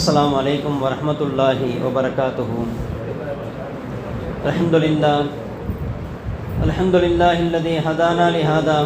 السلام عليكم ورحمة الله وبركاته. الحمد لله الذي هدانا لهذا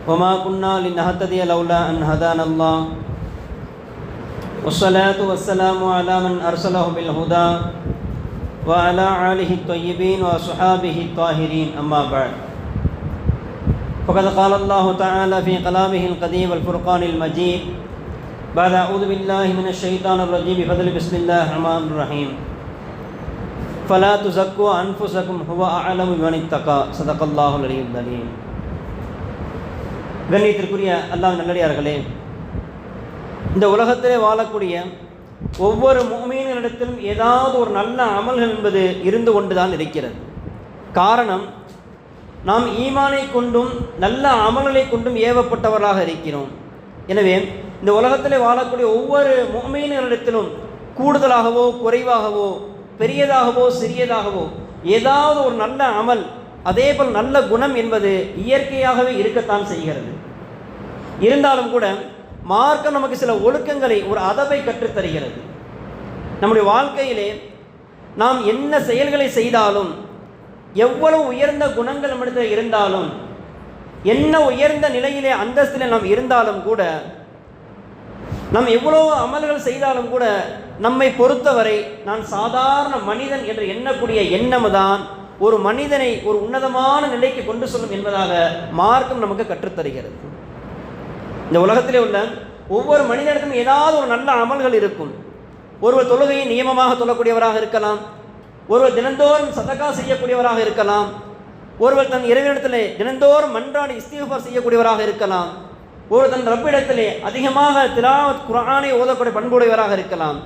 وما كنا لنهتدي لولا أن هدانا الله، والصلاة والسلام على من أرسله بالهدى وعلى آله الطيبين وصحابه الطاهرين، أما بعد. فقد قال الله تعالى في كلامه القديم والفرقان المجيد بعد أعوذ بالله من الشيطان الرجيم بفضل بسم الله الرحمن الرحيم فلا تزكوا أنفسكم هو أعلم بمن اتقى صدق الله العلي العظيم. கண்ணியத்திற்குரிய அல்லாஹ் நல்லடியார்களே, இந்த உலகத்திலே வாழக்கூடிய ஒவ்வொரு முஃமினினிடத்திலும் ஏதாவது ஒரு நல்ல அமல்கள் என்பது இருந்து கொண்டுதான் இருக்கிறது. காரணம், நாம் ஈமானை கொண்டும் நல்ல அமல்களை கொண்டும் ஏவப்பட்டவர்களாக இருக்கிறோம். எனவே இந்த உலகத்திலே வாழக்கூடிய ஒவ்வொரு முஃமினினிடத்திலும் கூடுதலாகவோ குறைவாகவோ பெரியதாகவோ சிறியதாகவோ ஏதாவது ஒரு நல்ல அமல், அதேபோல் நல்ல குணம் என்பது இயற்கையாகவே இருக்கத்தான் செய்கிறது. இருந்தாலும் கூட மார்க்கம் நமக்கு சில ஒழுக்கங்களை, ஒரு அதபை கற்றுத்தருகிறது. நம்முடைய வாழ்க்கையிலே நாம் என்ன செயல்களை செய்தாலும், எவ்வளவு உயர்ந்த குணங்கள் நம்மிடத்தில் இருந்தாலும், என்ன உயர்ந்த நிலையிலே அந்தஸ்திலே நாம் இருந்தாலும் கூட, நாம் எவ்வளோ அமல்கள் செய்தாலும் கூட நம்மை பொறுத்தவரை நான் சாதாரண மனிதன் என்று எண்ணக்கூடிய எண்ணம் தான் ஒரு மனிதனை ஒரு உன்னதமான நிலைக்கு கொண்டு செல்லும் என்பதாக மார்க்கம் நமக்கு கற்றுத்தருகிறது. இந்த உலகத்திலே உள்ள ஒவ்வொரு மனிதனுக்கும் ஏதாவது ஒரு நல்ல அமல்கள் இருக்கும். ஒருவர் தொழுகையை நியமமாக தொழக்கூடியவராக இருக்கலாம், ஒருவர் தினந்தோறும் சதகா செய்யக்கூடியவராக இருக்கலாம், ஒருவர் தன் இறைவனிடத்திலே தினந்தோறும் மன்றாடி இஸ்திக்ஃபார் செய்யக்கூடியவராக இருக்கலாம், ஒருவர் தன் ரப்பிடத்திலே அதிகமாக திலாவத் குர்ஆனை ஓதக்கூடிய பண்புடையவராக இருக்கலாம்.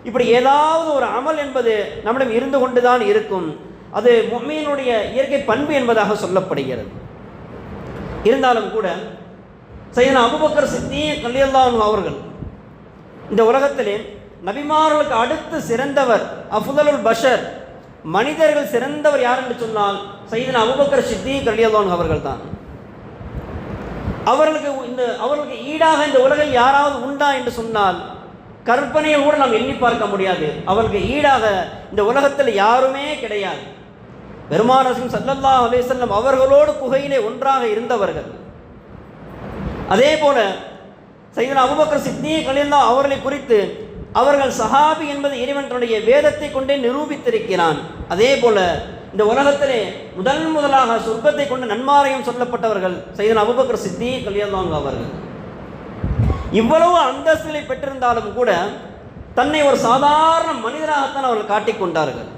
இப்படி ஏதாவது ஒரு அமல் என்பது நம்மிடம் இருந்து கொண்டுதான் இருக்கும். அது முஃமினுடைய இயற்கை பண்பு என்பதாக சொல்லப்படுகிறது. இருந்தாலும் கூட சையதுனா அபூபக்கர் சித்தீக் ரலியல்லாஹு அன்ஹு அவர்கள் இந்த உலகத்திலே நபிமார்களுக்கு அடுத்து சிறந்தவர், அஃதலுல் பஷர், மனிதர்கள் சிறந்தவர் யார் என்று சொன்னால் சையதுனா அபூபக்கர் சித்தீக் ரலியல்லாஹு அன்ஹு அவர்கள் தான். அவர்களுக்கு ஈடாக இந்த உலகில் யாராவது உண்டா என்று சொன்னால் கற்பனையை கூட நாம் எண்ணி பார்க்க முடியாது. அவர்களுக்கு ஈடாக இந்த உலகத்தில் யாருமே கிடையாது. பெருமானார் ஸல்லல்லாஹு அலைஹி வஸல்லம் அவர்களோடு குகையிலே ஒன்றாக இருந்தவர்கள். அதே போல சையதுனா அபூபக்கர் சித்தீக் ரலியல்லாஹு அவர்களை குறித்து அவர்கள் சஹாபி என்பது இறைவன் தன்னுடைய வேதத்தை கொண்டே நிரூபித்திருக்கிறான். அதே போல இந்த உலகத்திலே முதலாக சொர்க்கத்தை கொண்டு நன்மாராயம் சொல்லப்பட்டவர்கள் சையதுனா அபூபக்கர் சித்தீக் ரலியல்லாஹு அன்ஹு அவர்கள். இவ்வளவு அந்தஸ்துகளை பெற்றிருந்தாலும் கூட தன்னை ஒரு சாதாரண மனிதராகத்தான் அவர்கள் காட்டிக்கொண்டார்கள்.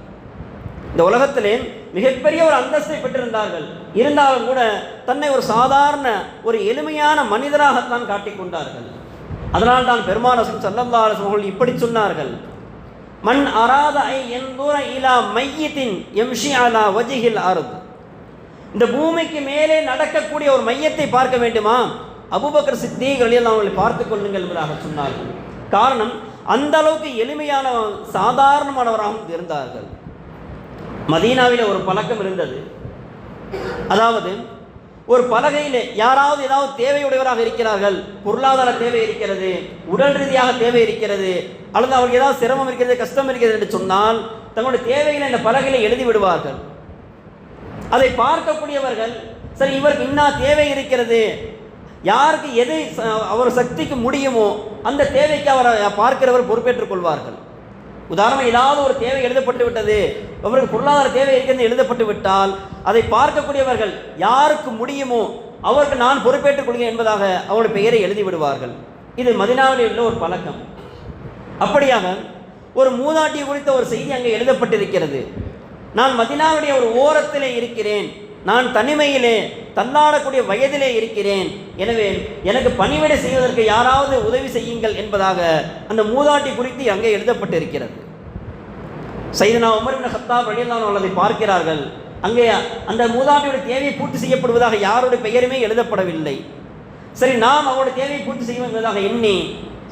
இந்த உலகத்திலே மிகப்பெரிய ஒரு அந்தஸ்தை பெற்றிருந்தார்கள். இருந்தாலும் கூட தன்னை ஒரு சாதாரண ஒரு எளிமையான மனிதராகத்தான் காட்டிக்கொண்டார்கள். அதனால் தான் பெருமானார் ஸல்லல்லாஹு அலைஹி வஸல்லம் இப்படி சொன்னார்கள், மன் அராத ஐ யன்துர இலா மையத்தின் யம்ஷி அலா வஜ்ஹில் அர்த். இந்த பூமிக்கு மேலே நடக்கக்கூடிய ஒரு மையத்தை பார்க்க வேண்டுமா, அபூபக்கர் சித்தீக் ரலியல்லாஹு அன்ஹு பார்த்து கொள்ளுங்கள் என்பதாக சொன்னார்கள். காரணம், அந்த அளவுக்கு எளிமையான சாதாரணமானவராக இருந்தார்கள். மதீனாவில் ஒரு பழக்கம் இருந்தது. அதாவது ஒரு பலகையிலே யாராவது ஏதாவது தேவையுடையவராக இருக்கிறார்கள், பொருளாதார தேவை இருக்கிறது, உடல் ரீதியாக தேவை இருக்கிறது, அல்லது அவருக்கு ஏதாவது சிரமம் இருக்கிறது, கஷ்டம் இருக்கிறது என்று சொன்னால் தங்களுடைய தேவைகளை இந்த பலகையில எழுதி விடுவார்கள். அதை பார்க்கக்கூடியவர்கள், சரி இவருக்கு இன்னா தேவை இருக்கிறது, யாருக்கு எது அவர் சக்திக்கு முடியுமோ அந்த தேவைக்கு அவரை பார்க்கிறவர் பொறுப்பேற்றுக் கொள்வார்கள். உதாரணம், ஏதாவது ஒரு தேவை எழுதப்பட்டு விட்டது, அவருக்கு பொருளாதார தேவை இருக்கிறது எழுதப்பட்டு விட்டால் அதை பார்க்கக்கூடியவர்கள் யாருக்கு முடியுமோ அவருக்கு நான் பொறுப்பேற்றுக் கொள்கிறேன் என்பதாக அவருடைய பெயரை எழுதி விடுவார்கள். இது மதீனாவில் உள்ள ஒரு பழக்கம். அப்படியாக ஒரு மூதாட்டி குறித்த ஒரு செய்தி அங்கே எழுதப்பட்டிருக்கிறது. நான் மதீனாவுடைய ஒரு ஓரத்திலே இருக்கிறேன், நான் தனிமையிலே தள்ளாடக்கூடிய வயதிலே இருக்கிறேன், எனவே எனக்கு பணிவிடை செய்வதற்கு யாராவது உதவி செய்யுங்கள் என்பதாக அந்த மூதாட்டி குறித்து அங்கே எழுதப்பட்டிருக்கிறது. சையதுனா உமர் இப்னு கத்தாப் ரலியல்லாஹு அன்ஹு அதை பார்க்கிறார்கள். அங்கே அந்த மூதாட்டியுடைய தேவையை பூர்த்தி செய்யப்படுவதாக யாருடைய பெயருமே எழுதப்படவில்லை. சரி, நாம் அவருடைய தேவையை பூர்த்தி செய்வோம் என்பதாக எண்ணி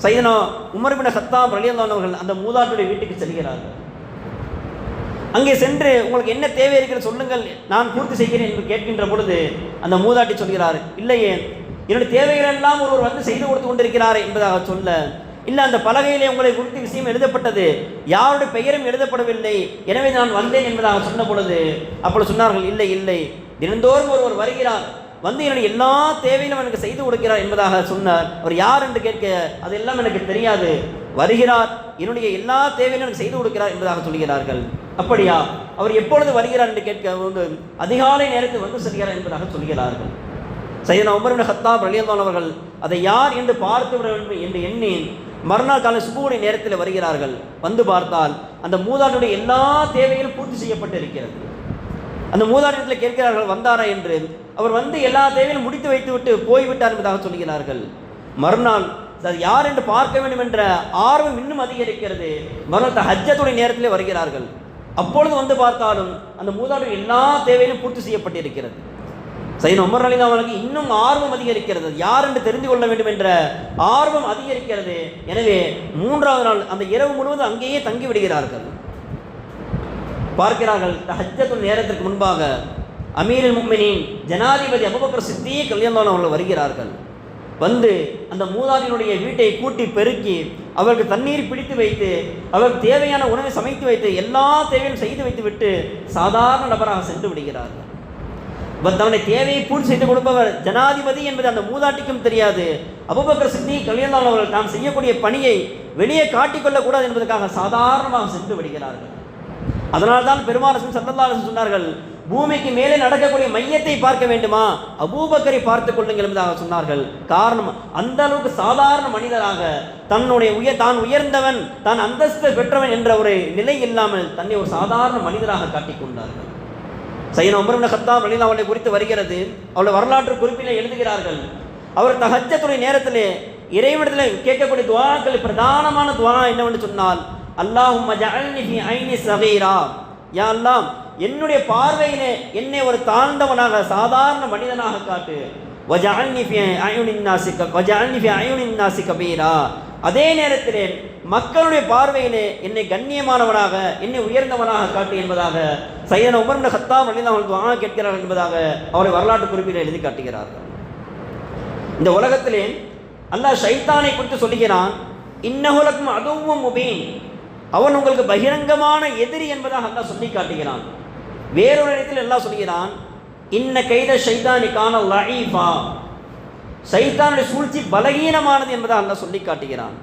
சையதுனா உமர் இப்னு கத்தாப் ரலியல்லாஹு அன்ஹு அவர்கள் அந்த மூதாட்டியுடைய வீட்டுக்கு செல்கிறார்கள். அங்கே சென்று உங்களுக்கு என்ன தேவை இருக்கிறது சொல்லுங்கள், நான் பூர்த்தி செய்கிறேன் என்று கேட்கின்ற பொழுது அந்த மூதாட்டி சொல்கிறார், இல்லையே என்னுடைய தேவைகள் எல்லாம் ஒருவர் வந்து செய்து கொடுத்து கொண்டிருக்கிறார் என்பதாக சொல்ல, இல்லை அந்த பலகையிலே உங்களை குறித்து விஷயம் எழுதப்பட்டது, யாருடைய பெயரும் எழுதப்படவில்லை, எனவே நான் வந்தேன் என்பதாக சொன்ன பொழுது அப்பொழுது சொன்னார்கள், இல்லை இல்லை, தினந்தோறும் ஒருவர் வருகிறார், வந்து என்னுடைய எல்லா தேவையிலும் எனக்கு செய்து கொடுக்கிறார் என்பதாக சொன்னார். அவர் யார் என்று கேட்க, அதெல்லாம் எனக்கு தெரியாது, வருகிறார், என்னுடைய எல்லா தேவையிலும் எனக்கு செய்து கொடுக்கிறார் என்பதாக சொல்கிறார்கள். அப்படியா, அவர் எப்பொழுது வருகிறார் என்று கேட்க, அதிகாலை நேரத்தில் வந்து செல்கிறார் என்பதாக சொல்கிறார்கள். சையதுனா உமர் இப்னு கத்தாப் ரலியல்லாஹு அவர்கள் அதை யார் என்று பார்த்து விட வேண்டும் என்று எண்ணி மறுநாள் காலை சுபுஹுடைய நேரத்தில் வருகிறார்கள். வந்து பார்த்தால் அந்த மூதாட்டியுடைய எல்லா தேவைகளும் பூர்த்தி செய்யப்பட்டு இருக்கிறது. அந்த மூதாட்டியத்தில் கேட்கிறார்கள், வந்தாரா என்று. அவர் வந்து எல்லா தேவையும் முடித்து வைத்து விட்டு போய்விட்டார் என்பதாக சொல்கிறார்கள். மறுநாள் அது யார் என்று பார்க்க வேண்டும் என்ற ஆர்வம் இன்னும் அதிகரிக்கிறது. மறுநாள் ஹஜ்ஜத்துடைய நேரத்திலே வருகிறார்கள். அப்பொழுது வந்து பார்த்தாலும் அந்த மூதாட்டிய எல்லா தேவையிலும் பூர்த்தி செய்யப்பட்டிருக்கிறது. சையதுனா உமர் ரலியல்லாஹு அன்ஹு இன்னும் ஆர்வம் அதிகரிக்கிறது, யார் என்று தெரிந்து கொள்ள வேண்டும் என்ற ஆர்வம் அதிகரிக்கிறது. எனவே மூன்றாவது நாள் அந்த இரவு முழுவதும் அங்கேயே தங்கி விடுகிறார்கள். பார்க்கிறார்கள், ஹஜ்ஜத்துல் நேரத்திற்கு முன்பாக அமீருல் முஃமினீன் ஜனாதிபதி அபூபக்கர் சித்தீக் ரலியல்லாஹு அன்ஹு அவர்கள் வருகிறார்கள். வந்து அந்த மூதாட்டியினுடைய வீட்டை கூட்டி பெருக்கி அவருக்கு தண்ணீர் பிடித்து வைத்து அவருக்கு தேவையான உணவை சமைத்து வைத்து எல்லா தேவையும் செய்து வைத்து விட்டு சாதாரண நபராக சென்று விடுகிறார்கள். தன்னுடைய தேவையை பூர்த்தி செய்து கொடுப்பவர் ஜனாதிபதி என்பது அந்த மூதாட்டிக்கும் தெரியாது. அபூபக்கர் சித்தீக் ரலியல்லாஹு அன்ஹு அவர்கள் தாம் செய்யக்கூடிய பணியை வெளியே காட்டிக்கொள்ளக்கூடாது என்பதற்காக சாதாரணமாக சென்று விடுகிறார்கள். அதனால்தான் பெருமாள் ஸல்லல்லாஹு அலைஹி வஸல்லம் சொன்னார்கள், பூமிக்கு மேலே நடக்கக்கூடிய மையத்தை பார்க்க வேண்டுமா, அபூபக்கரை பார்த்துக் கொள்ளுங்கள் என்பதாக சொன்னார்கள். காரணம், அந்த அளவுக்கு சாதாரண மனிதராக தன்னுடைய தான் உயர்ந்தவன், தான் அந்தஸ்து பெற்றவன் என்ற ஒரு நிலை இல்லாமல் தன்னை ஒரு சாதாரண மனிதராக காட்டிக்கொண்டார்கள். சையதுனா உமர் இப்னு கத்தாப் ரலியல்லாஹு அன்ஹு குறித்து வருகிறது. அவருடைய வரலாற்று குறிப்பிலே எழுதுகிறார்கள், அவர் தஹஜ்ஜத்துடைய நேரத்திலே இறைவனிடத்தில் கேட்கக்கூடிய துஆக்கள் பிரதானமான துஆ என்னவென்று சொன்னால், அல்லாஹும்ம ஜஅல்னி ஃபீ ஐனி ஸகீரா, யா அல்லாஹ் என்னுடைய பார்வையிலே என்னை ஒரு தாழ்ந்தவனாக சாதாரண மனிதனாக காட்டு, வஜஅல்னி ஃபீ அயுனின் நாஸி கபீரா, அதே நேரத்திலே மக்களுடைய பார்வையிலே என்னை கண்ணியமானவனாக என்னை உயர்ந்தவனாக காட்டு என்பதாக சையதுனா உமர் இப்னு கத்தாப் ரலியல்லாஹு அன்ஹு துஆ கேட்கிறார்கள் என்பதாக அவருடைய வரலாற்று குறிப்பில் எழுதி காட்டுகிறார்கள். இந்த உலகத்திலே அல்லாஹ் ஷைத்தானை குறித்து சொல்லுகிறான், இன்னஹு லக்கும் அதுவும் முபீன், அவன் உங்களுக்கு பகிரங்கமான எதிரி என்பதாக அல்லாஹ் சொல்லி காட்டுகிறான். வேறொரு இடத்தில் அல்லாஹ் சொல்கிறான், இன்ன கைத ஷைத்தானி கான லஈஃபா, ஷைத்தானுடைய சூழ்ச்சி பலகீனமானது என்பதாக அல்லாஹ் சொல்லி காட்டுகிறான்.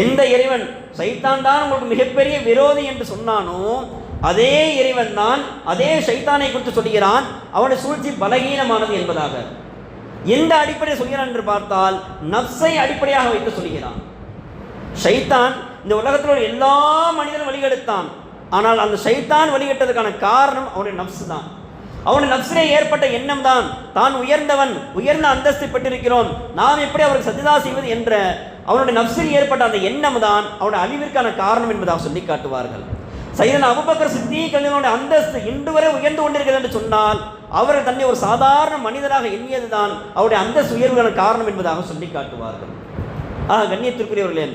எந்த இறைவன் ஷைத்தான் தான் உங்களுக்கு மிகப்பெரிய விரோதி என்று சொன்னானோ அதே இறைவன் தான் அதே ஷைத்தானை குறித்து சொல்கிறான், அவனுடைய சூழ்ச்சி பலகீனமானது என்பதாக. எந்த அடிப்படையை சொல்கிறான் என்று பார்த்தால் நஃப்ஸை அடிப்படையாக வைத்து சொல்கிறான். ஷைத்தான் இந்த உலகத்தில் உள்ள எல்லா மனிதனும் வழிகெடுத்தான். ஆனால் அந்த ஷைத்தான் வழிகெட்டதுக்கான காரணம் அவனுடைய நஃப்ஸ் தான். அவனுடைய நஃப்ஸிலே ஏற்பட்ட எண்ணம் தான், தான் உயர்ந்தவன், உயர்ந்த அந்தஸ்தை பெற்றிருக்கிறோம், நாம் எப்படி அவருக்கு சஜிதா செய்வது என்ற அவனுடைய நஃப்ஸில் ஏற்பட்ட அந்த எண்ணம் தான் அவனுடைய அழிவிற்கான காரணம் என்பதாக சொல்லி காட்டுவார்கள். சையதுனா அபூபக்கர் சித்தீக் ரலியல்லாஹு அந்தஸ்து இன்று வரை உயர்ந்து கொண்டிருக்கிறது என்று சொன்னால் அவர் தன்னை ஒரு சாதாரண மனிதராக எண்ணியதுதான் அவருடைய அந்தஸ்து உயர்வுக்கான காரணம் என்பதாக சொல்லி காட்டுவார்கள். ஆக கண்ணியத்திற்குரியவர்களே,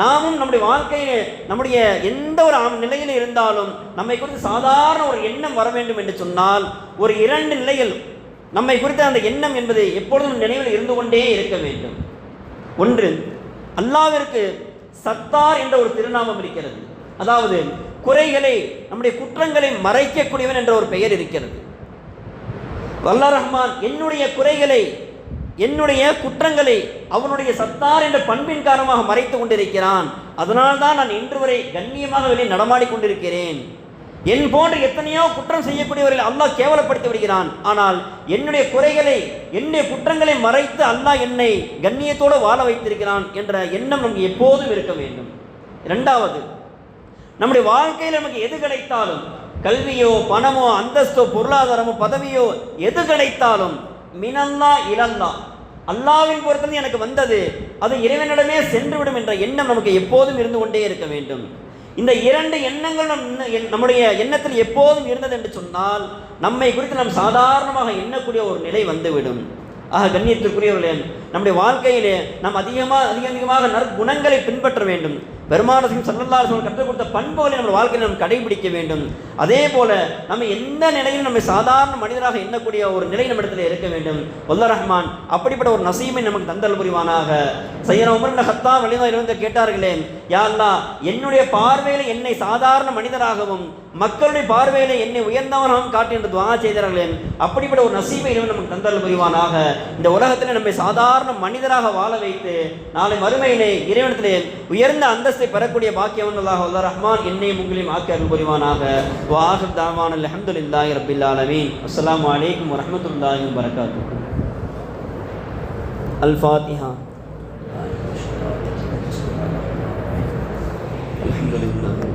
நாமும் நம்முடைய வாழ்க்கையிலே நம்முடைய எந்த ஒரு நிலையில் இருந்தாலும் நம்மை குறித்து சாதாரண ஒரு எண்ணம் வர வேண்டும் என்று சொன்னால் ஒரு இரண்டு நிலைகள் நம்மை குறித்த அந்த எண்ணம் என்பது எப்பொழுதும் நினைவில் இருந்து கொண்டே இருக்க வேண்டும். ஒன்று, அல்லாஹ்விற்கு சத்தார் என்ற ஒரு திருநாமம் இருக்கிறது. அதாவது குறைகளை, நம்முடைய குற்றங்களை மறைக்கக்கூடியவன் என்ற ஒரு பெயர் இருக்கிறது. அல்லாஹ் ரஹ்மான் என்னுடைய குறைகளை, என்னுடைய குற்றங்களை அவனுடைய சத்தார் என்ற பண்பின் காரணமாக மறைத்து கொண்டிருக்கிறான். அதனால்தான் நான் இன்று வரை கண்ணியமாக வெளியே நடமாடி கொண்டிருக்கிறேன். என் போன்ற எத்தனையோ குற்றம் செய்யக்கூடியவர்களை அல்லாஹ் கேவலப்படுத்தி விடுகிறான். ஆனால் என்னுடைய குறைகளை, என்னுடைய குற்றங்களை மறைத்து அல்லாஹ் என்னை கண்ணியத்தோடு வாழ வைத்திருக்கிறான் என்ற எண்ணம் நமக்கு எப்போதும் இருக்க வேண்டும். இரண்டாவது, நம்முடைய வாழ்க்கையில் நமக்கு எது கிடைத்தாலும், கல்வியோ பணமோ அந்தஸ்தோ பொருளாதாரமோ பதவியோ எது கிடைத்தாலும் மினல்லா இலல்லா, அல்லாவின் பொறுத்தது எனக்கு வந்தது, அது இறைவனிடமே சென்றுவிடும் என்ற எண்ணம் நமக்கு எப்போதும் இருந்து கொண்டே இருக்க வேண்டும். இந்த இரண்டு எண்ணங்கள் நம்முடைய எண்ணத்தில் எப்போதும் இருந்தது என்று சொன்னால் நம்மை குறித்து நாம் சாதாரணமாக எண்ணக்கூடிய ஒரு நிலை வந்துவிடும். ஆக கண்ணியத்திற்குரியவர்களே, நம்முடைய வாழ்க்கையிலே நாம் அதிகமாக நற்குணங்களை பின்பற்ற வேண்டும். பெருமானார் ஸல்லல்லாஹு அலைஹி வஸல்லம் கற்றுக் கொடுத்த பண்புகளை நம்ம வாழ்க்கையில் நாம் கடைபிடிக்க வேண்டும். அதே போல நம்ம எந்த நிலையில் நம்ம சாதாரண மனிதராக எண்ணக்கூடிய ஒரு நிலை நம்ம இடத்துல இருக்க வேண்டும். வல்ல ரஹ்மான் அப்படிப்பட்ட ஒரு நசீமை நமக்கு தந்தல் புரிவானாக. சையதுனா உமர் இப்னு கத்தாப் ரலியல்லாஹு அன்ஹு கேட்டார்களே, யா அல்லாஹ், என்னுடைய பார்வையில் என்னை சாதாரண மனிதராகவும் மக்களுடைய பார்வையில் என்னை உயர்ந்தவனாகவும் காட்டி என்று துஆ செய்தார்களே, அப்படிப்பட்ட ஒரு நசீமை நமக்கு தந்தல் புரிவானாக. இந்த உலகத்தில் நம்மை சாதாரண மனிதராக வாழ வைத்து நாளை மறுமையிலே இறைவனத்திலே உயர்ந்த அந்தஸ்தை பெறக்கூடிய பாக்கியவன் அல்லாஹ் ரஹ்மான் என்னையும் உங்களையும் ஆக்கி அருள் புரிவானாக. வாஹிர் தஅவானா அல்ஹம்துலில்லாஹி ரப்பில் ஆலமீன். அஸ்ஸலாமு அலைக்கும் வரஹ்மத்துல்லாஹி வபரகாத்துஹு. அல் ஃபாத்திஹா. அல்ஹம்துலில்லாஹ்.